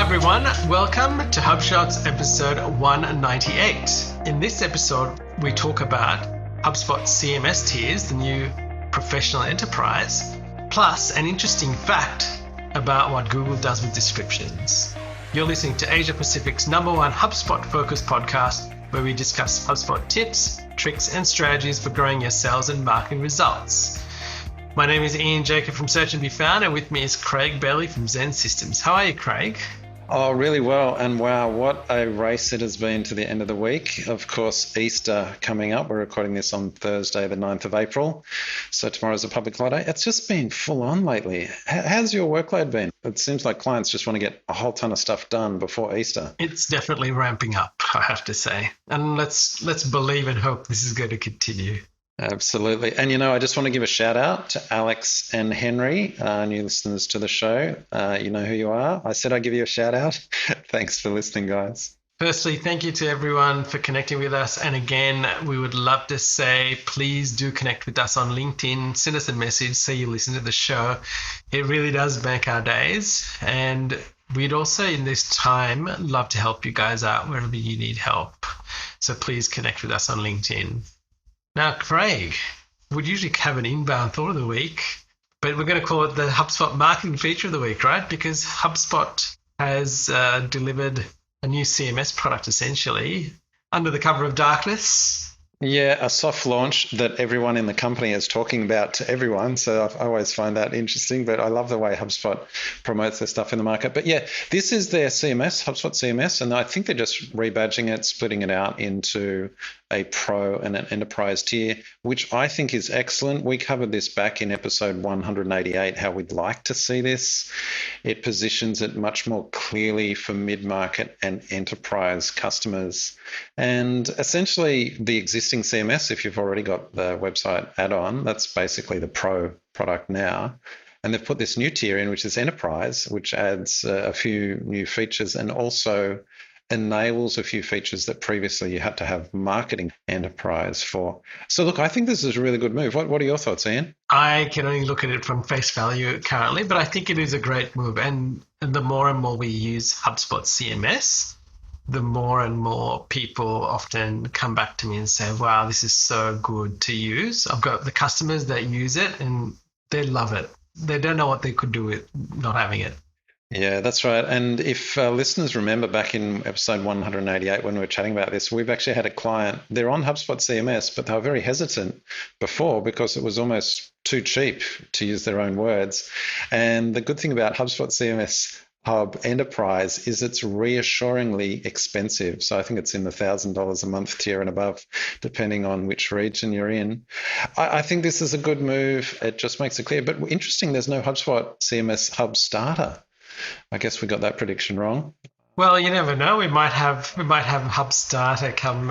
everyone, welcome to HubShots episode 198. In this episode, we talk about HubSpot CMS tiers, the new professional enterprise, plus an interesting fact about what Google does with descriptions. You're listening to Asia Pacific's #1 HubSpot-focused podcast, where we discuss HubSpot tips, tricks, and strategies for growing your sales and marketing results. My name is Ian Jacob from Search and Be Found, and with me is Craig Bailey from XEN Systems. How are you, Craig? Oh, really well. And wow, what a race it has been to the end of the week. Of course, Easter coming up. We're recording this on Thursday, the 9th of April. So tomorrow's a public holiday. It's just been full on lately. How's your workload been? It seems like clients just want to get a whole ton of stuff done before Easter. It's definitely ramping up, I have to say. And let's believe and hope this is going to continue. Absolutely. And, I just want to give a shout out to Alex and Henry, new listeners to the show. You know who you are. I said I'd give you a shout out. Thanks for listening, guys. Firstly, thank you to everyone for connecting with us. And again, we would love to say, please do connect with us on LinkedIn. Send us a message, say you listen to the show. It really does make our days. And we'd also, in this time, love to help you guys out wherever you need help. So please connect with us on LinkedIn. Now, Craig, we'd usually have an inbound thought of the week, but we're going to call it the HubSpot marketing feature of the week, right? Because HubSpot has delivered a new CMS product, essentially, under the cover of darkness. Yeah, a soft launch that everyone in the company is talking about to everyone. So I always find that interesting, but I love the way HubSpot promotes their stuff in the market. But yeah, this is their CMS, HubSpot CMS, and I think they're just rebadging it, splitting it out into a pro and an enterprise tier, which I think is excellent. We covered this back in episode 188, how we'd like to see this. It positions it much more clearly for mid-market and enterprise customers. And essentially the existing CMS, if you've already got the website add-on, that's basically the pro product now. And they've put this new tier in, which is enterprise, which adds a few new features and also enables a few features that previously you had to have marketing enterprise for. So look, I think this is a really good move. What are your thoughts, Ian? I can only look at it from face value currently, but I think it is a great move. And the more and more we use HubSpot CMS, the more and more people often come back to me and say, wow, this is so good to use. I've got the customers that use it and they love it. They don't know what they could do with not having it. Yeah, that's right. And if listeners remember back in episode 188 when we were chatting about this, we've actually had a client, they're on HubSpot CMS, but they were very hesistant before because it was almost too cheap, to use their own words. And the good thing about HubSpot CMS Hub Enterprise is it's reassuringly expensive. So I think it's in the $1,000 a month tier and above, depending on which region you're in. I think this is a good move. It just makes it clear. But interesting, there's no HubSpot CMS Hub Starter. I guess we got that prediction wrong. Well, you never know. We might have Hub Starter come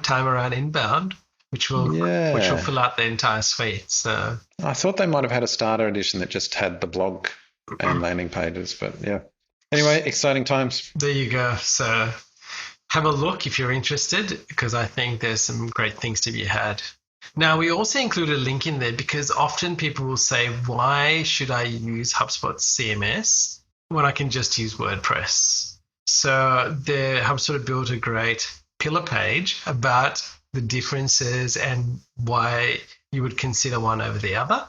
time around inbound, which will fill out the entire suite. So I thought they might have had a starter edition that just had the blog and landing pages, but yeah. Anyway, exciting times. There you go. So have a look if you're interested, because I think there's some great things to be had. Now, we also include a link in there because often people will say, why should I use HubSpot CMS when I can just use WordPress? So HubSpot built a great pillar page about the differences and why you would consider one over the other.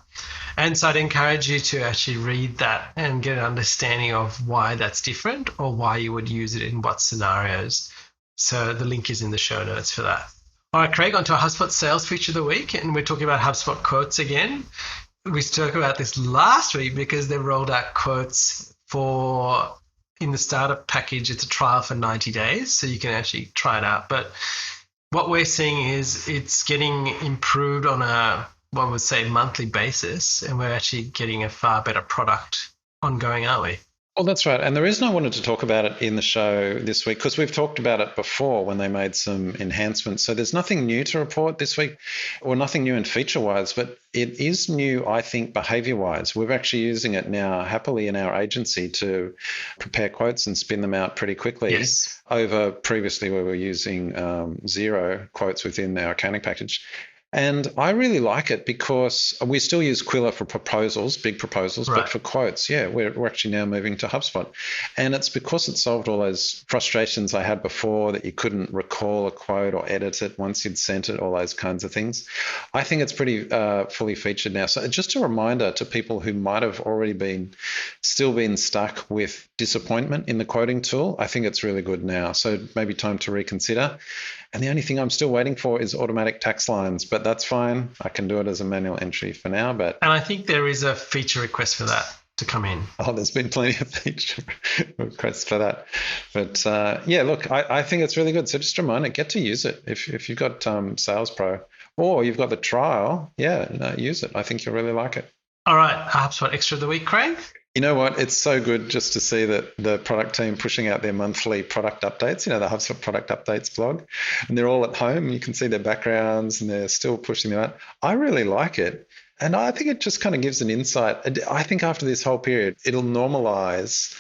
And so I'd encourage you to actually read that and get an understanding of why that's different or why you would use it in what scenarios. So the link is in the show notes for that. All right, Craig, on to our HubSpot sales feature of the week. And we're talking about HubSpot quotes again. We spoke about this last week because they rolled out quotes in the startup package. It's a trial for 90 days, so you can actually try it out. But what we're seeing is it's getting improved on a, what would say, monthly basis. And we're actually getting a far better product ongoing, aren't we? Well, that's right. And the reason I wanted to talk about it in the show this week, because we've talked about it before when they made some enhancements. So there's nothing new to report this week, or nothing new in feature-wise, but it is new, I think, behavior-wise. We're actually using it now happily in our agency to prepare quotes and spin them out pretty quickly. Yes. Over previously we were using 0 quotes within our accounting package. And I really like it because we still use Quilla for proposals, big proposals, Right. but for quotes, yeah, we're actually now moving to HubSpot. And it's because it solved all those frustrations I had before that you couldn't recall a quote or edit it once you'd sent it, all those kinds of things. I think it's pretty fully featured now. So just a reminder to people who might have already still been stuck with disappointment in the quoting tool, I think it's really good now. So maybe time to reconsider. And the only thing I'm still waiting for is automatic tax lines, but that's fine. I can do it as a manual entry for now. And I think there is a feature request for that to come in. Oh, there's been plenty of feature requests for that. But yeah, look, I think it's really good. So just a reminder, get to use it. If you've got Sales Pro or you've got the trial, use it. I think you'll really like it. All right, HubSpot Extra of the Week, Craig? You know what? It's so good just to see that the product team pushing out their monthly product updates, the HubSpot product updates blog, and they're all at home. You can see their backgrounds and they're still pushing them out. I really like it. And I think it just kind of gives an insight. I think after this whole period, it'll normalize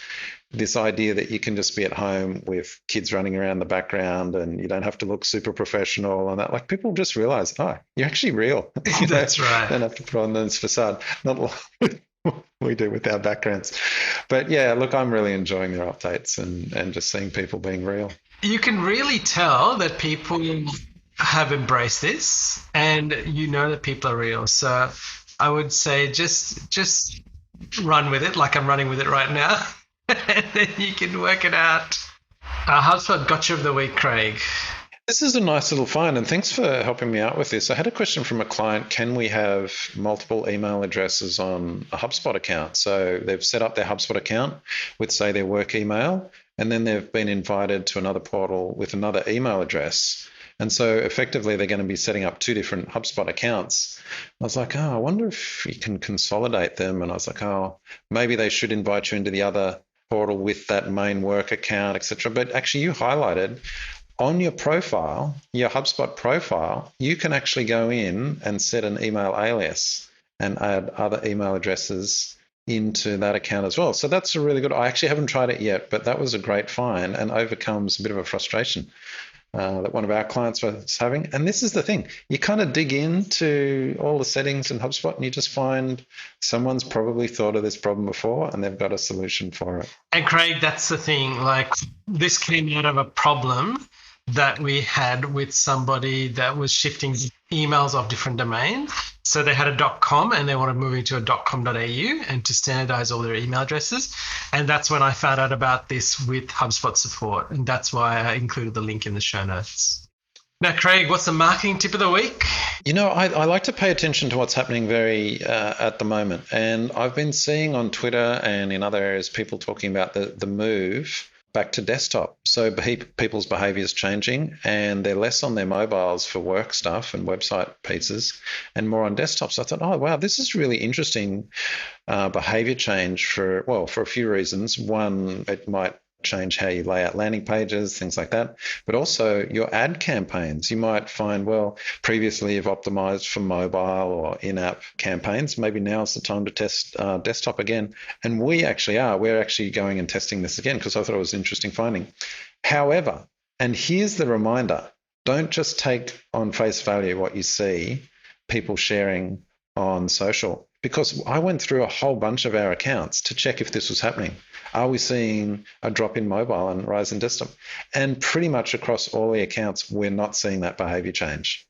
this idea that you can just be at home with kids running around the background and you don't have to look super professional and that. Like people just realize, oh, you're actually real. That's right. Don't have to put on this facade. Not like we do with our backgrounds. But yeah, look, I'm really enjoying their updates and just seeing people being real. You can really tell that people have embraced this and that people are real. So I would say just run with it like I'm running with it right now. And then you can work it out. HubSpot Gotcha of the Week, Craig. This is a nice little find, and thanks for helping me out with this. I had a question from a client. Can we have multiple email addresses on a HubSpot account? So they've set up their HubSpot account with, say, their work email, and then they've been invited to another portal with another email address. And so effectively, they're going to be setting up two different HubSpot accounts. I was like, I wonder if you can consolidate them. And I was like, maybe they should invite you into the other portal with that main work account, etc. But actually, you highlighted on your profile, your HubSpot profile, you can actually go in and set an email alias and add other email addresses into that account as well. So that's a really good. I actually haven't tried it yet, but that was a great find and overcomes a bit of a frustration that one of our clients was having. And this is the thing, you kind of dig into all the settings in HubSpot and you just find someone's probably thought of this problem before and they've got a solution for it. And Craig, that's the thing, like this came out of a problem that we had with somebody that was shifting emails of different domains. So they had a .com and they wanted to move into a .com.au and to standardize all their email addresses. And that's when I found out about this with HubSpot support. And that's why I included the link in the show notes. Now, Craig, what's the marketing tip of the week? I like to pay attention to what's happening at the moment. And I've been seeing on Twitter and in other areas people talking about the move back to desktop. So people's behavior is changing and they're less on their mobiles for work stuff and website pieces and more on desktop. So I thought, wow, this is really interesting behavior change for a few reasons. One, it might change how you lay out landing pages, things like that, but also your ad campaigns. You might find, previously you've optimized for mobile or in-app campaigns. Maybe now's the time to test desktop again. And we're actually going and testing this again because I thought it was an interesting finding. However, and here's the reminder, don't just take on face value what you see people sharing on social, because I went through a whole bunch of our accounts to check if this was happening. Are we seeing a drop in mobile and rise in desktop? And pretty much across all the accounts, we're not seeing that behavior change.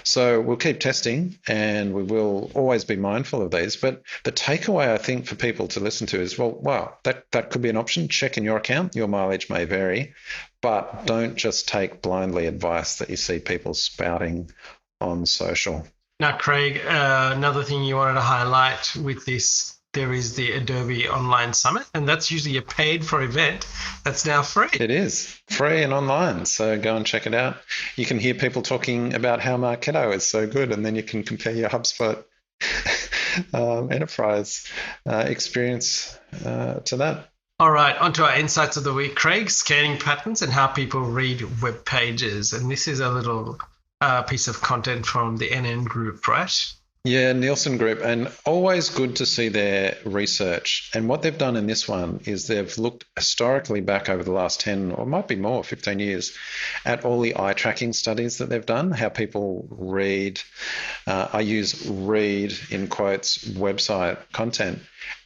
So we'll keep testing and we will always be mindful of these. But the takeaway, I think, for people to listen to is, that could be an option. Check in your account. Your mileage may vary, but don't just take blindly advice that you see people spouting on social. Now, Craig, another thing you wanted to highlight with this, there is the Adobe Online Summit, and that's usually a paid-for event that's now free. It is free and online, so go and check it out. You can hear people talking about how Marketo is so good, and then you can compare your HubSpot enterprise experience to that. All right, on to our insights of the week, Craig, scanning patterns and how people read web pages. And this is a little piece of content from the NN group, right? Yeah, Nielsen Group, and always good to see their research. And what they've done in this one is they've looked historically back over the last 10 or might be more, 15 years, at all the eye tracking studies that they've done, how people read, I use read in quotes, website content,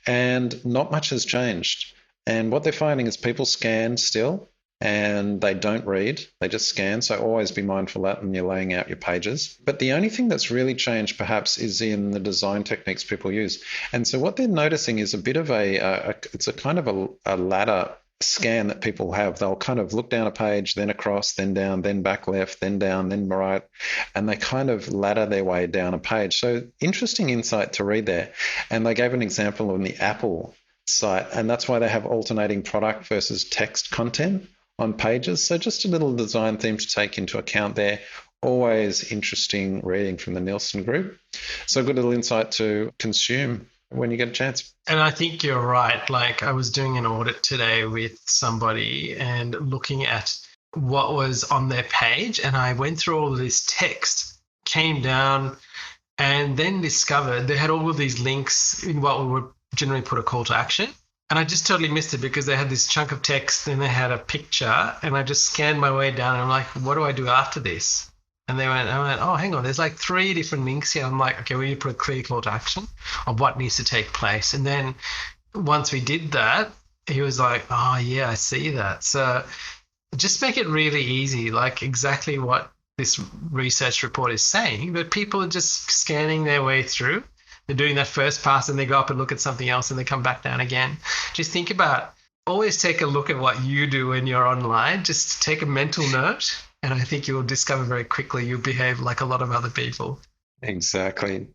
and not much has changed. And what they're finding is people scan still and they don't read, they just scan. So always be mindful of that when you're laying out your pages. But the only thing that's really changed perhaps is in the design techniques people use. And so what they're noticing is a bit of it's a kind of a ladder scan that people have. They'll kind of look down a page, then across, then down, then back left, then down, then right, and they kind of ladder their way down a page. So interesting insight to read there. And they gave an example on the Apple site, and that's why they have alternating product versus text content on pages. So just a little design theme to take into account there. Always interesting reading from the Nielsen Group. So good little insight to consume when you get a chance. And I think you're right. Like, I was doing an audit today with somebody and looking at what was on their page, and I went through all of this text, came down, and then discovered they had all of these links in what we would generally put a call to action. And I just totally missed it because they had this chunk of text, then they had a picture, and I just scanned my way down and I'm like, what do I do after this? And I went, oh, hang on, there's like 3 different links here. I'm like, okay, we need to put a clear call to action of what needs to take place. And then once we did that, he was like, oh yeah, I see that. So just make it really easy, like exactly what this research report is saying, but people are just scanning their way through. They're doing that first pass and they go up and look at something else and they come back down again. Just think about, always take a look at what you do when you're online. Just take a mental note, and I think you'll discover very quickly you behave like a lot of other people. Exactly.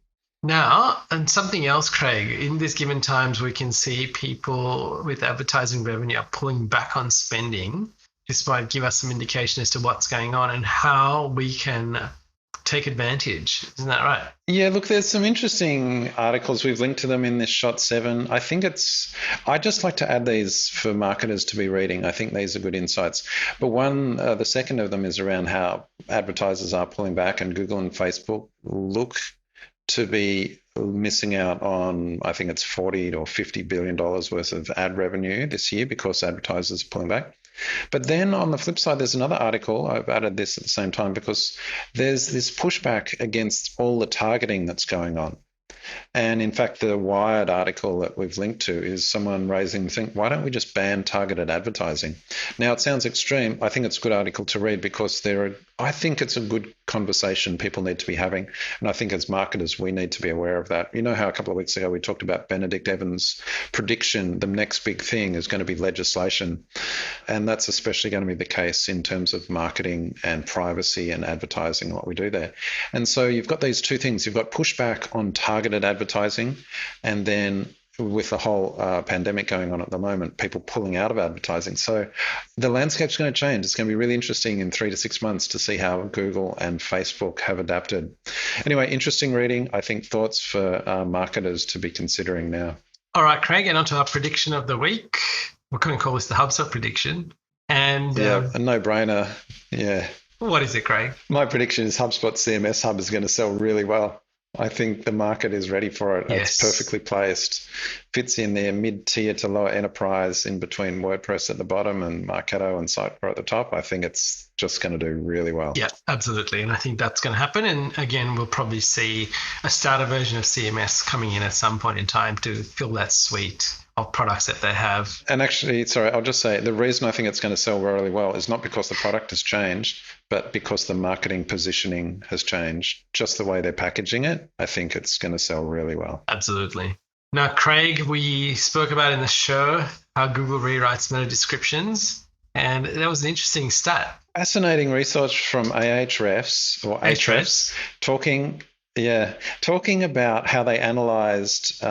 Now, and something else, Craig, in these given times, we can see people with advertising revenue are pulling back on spending. This might give us some indication as to what's going on and how we can take advantage. Isn't that right? Yeah, look, there's some interesting articles. We've linked to them in this Shot 7. I just like to add these for marketers to be reading. I think these are good insights. But the second of them is around how advertisers are pulling back, and Google and Facebook look to be missing out on, I think it's $40 or $50 billion worth of ad revenue this year because advertisers are pulling back. But then on the flip side, there's another article. I've added this at the same time because there's this pushback against all the targeting that's going on. And in fact, the Wired article that we've linked to is someone raising the thing, why don't we just ban targeted advertising? Now, it sounds extreme. I think it's a good article to read because I think it's a good conversation people need to be having. And I think as marketers, we need to be aware of that. You know how a couple of weeks ago we talked about Benedict Evans' prediction, the next big thing is going to be legislation. And that's especially going to be the case in terms of marketing and privacy and advertising, what we do there. And so you've got these two things. You've got pushback on targeted advertising, and then with the whole pandemic going on at the moment, people pulling out of advertising. So the landscape's going to change. It's going to be really interesting in 3 to 6 months to see how Google and Facebook have adapted. Anyway, interesting reading. I think thoughts for marketers to be considering now. All right, Craig, and on to our prediction of the week. We're going to call this the HubSpot prediction. And a no-brainer. Yeah. What is it, Craig? My prediction is HubSpot CMS Hub is going to sell really well. I think the market is ready for it. Yes. It's perfectly placed. Fits in there mid-tier to lower enterprise in between WordPress at the bottom and Marketo and Sitepro at the top. I think it's just going to do really well. Yeah, absolutely. And I think that's going to happen. And again, we'll probably see a starter version of CMS coming in at some point in time to fill that suite of products that they have. And actually, sorry, I'll just say the reason I think it's going to sell really well is not because the product has changed, but because the marketing positioning has changed. Just the way they're packaging it, I think it's going to sell really well. Absolutely. Now, Craig, we spoke about in the show how Google rewrites meta descriptions, and that was an interesting stat. Fascinating research from Ahrefs talking about how they analyzed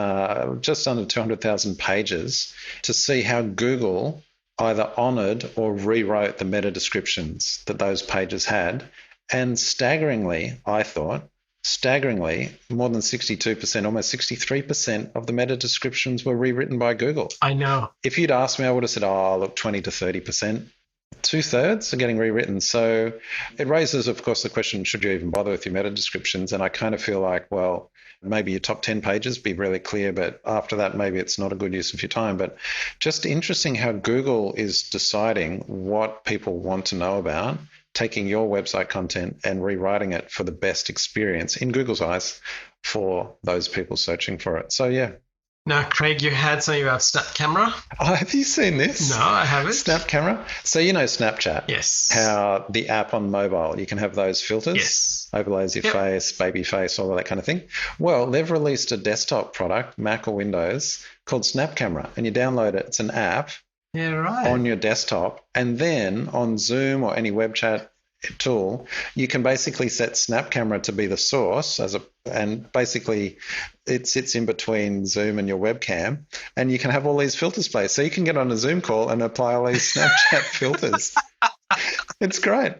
just under 200,000 pages to see how Google either honored or rewrote the meta descriptions that those pages had. And staggeringly, more than 62%, almost 63% of the meta descriptions were rewritten by Google. I know. If you'd asked me, I would have said, 20 to 30%. 2/3 are getting rewritten. So it raises, of course, the question, should you even bother with your meta descriptions? And I kind of feel like, well, maybe your top 10 pages be really clear, but after that, maybe it's not a good use of your time. But just interesting how Google is deciding what people want to know about, taking your website content and rewriting it for the best experience in Google's eyes for those people searching for it. So yeah. Now, Craig, you had something about Snap Camera. Oh, have you seen this? No, I haven't. Snap Camera. So you know Snapchat. Yes. How the app on mobile, you can have those filters. Yes. Overlays your face, baby face, all of that kind of thing. Well, they've released a desktop product, Mac or Windows, called Snap Camera. And you download it. It's an app on your desktop. And then on Zoom or any web chat tool, you can basically set Snap Camera to be the source and basically it sits in between Zoom and your webcam, and you can have all these filters placed. So you can get on a Zoom call and apply all these Snapchat filters. It's great.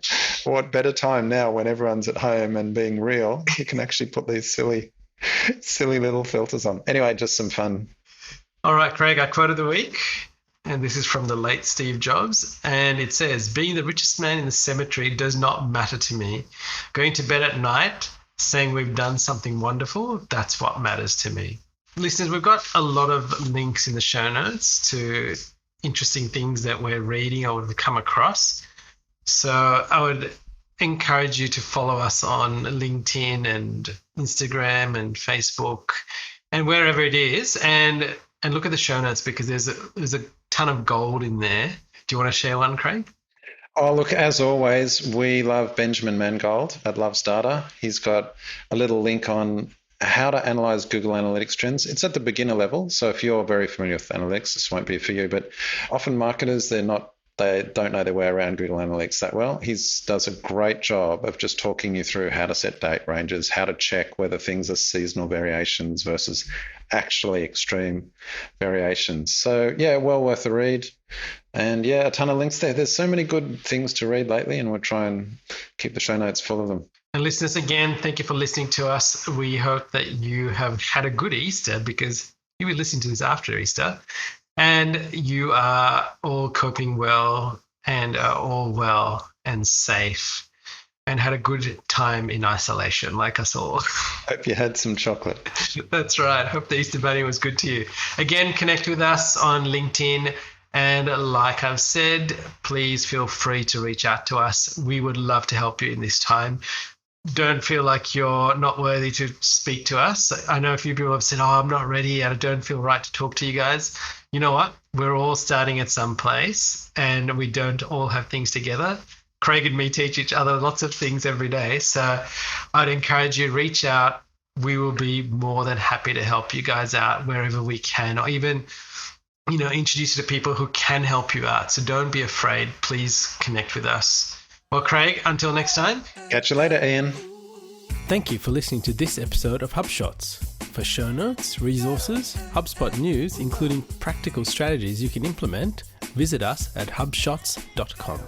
What better time now when everyone's at home and being real, you can actually put these silly little filters on. Anyway, just some fun. All right, Craig, our quote of the week. And this is from the late Steve Jobs. And it says, being the richest man in the cemetery does not matter to me. Going to bed at night, saying we've done something wonderful, that's what matters to me. Listeners, we've got a lot of links in the show notes to interesting things that we're reading or we've come across. So I would encourage you to follow us on LinkedIn and Instagram and Facebook and wherever it is, and look at the show notes because there's a ton of gold in there. Do you want to share one, Craig? Oh, look, as always, we love Benjamin Mangold at Loves Data. He's got a little link on how to analyze Google Analytics trends. It's at the beginner level, so if you're very familiar with analytics, this won't be for you, but often marketers, they don't know their way around Google Analytics that well. He does a great job of just talking you through how to set date ranges, how to check whether things are seasonal variations versus actually extreme variations. So yeah, well worth a read. And yeah, a ton of links there. There's so many good things to read lately, and we'll try and keep the show notes full of them. And listeners, again, thank you for listening to us. We hope that you have had a good Easter because you'll be listening to this after Easter. And you are all coping well and are all well and safe and had a good time in isolation like us all. Hope you had some chocolate. That's right. Hope the Easter Bunny was good to you. Again, connect with us on LinkedIn. And like I've said, please feel free to reach out to us. We would love to help you in this time. Don't feel like you're not worthy to speak to us. I know a few people have said, I'm not ready and I don't feel right to talk to you guys. You know what? We're all starting at some place and we don't all have things together. Craig and me teach each other lots of things every day. So I'd encourage you to reach out. We will be more than happy to help you guys out wherever we can, or even, introduce you to people who can help you out. So don't be afraid. Please connect with us. Well, Craig, until next time. Catch you later, Ian. Thank you for listening to this episode of HubShots. For show notes, resources, HubSpot news, including practical strategies you can implement, visit us at hubshots.com.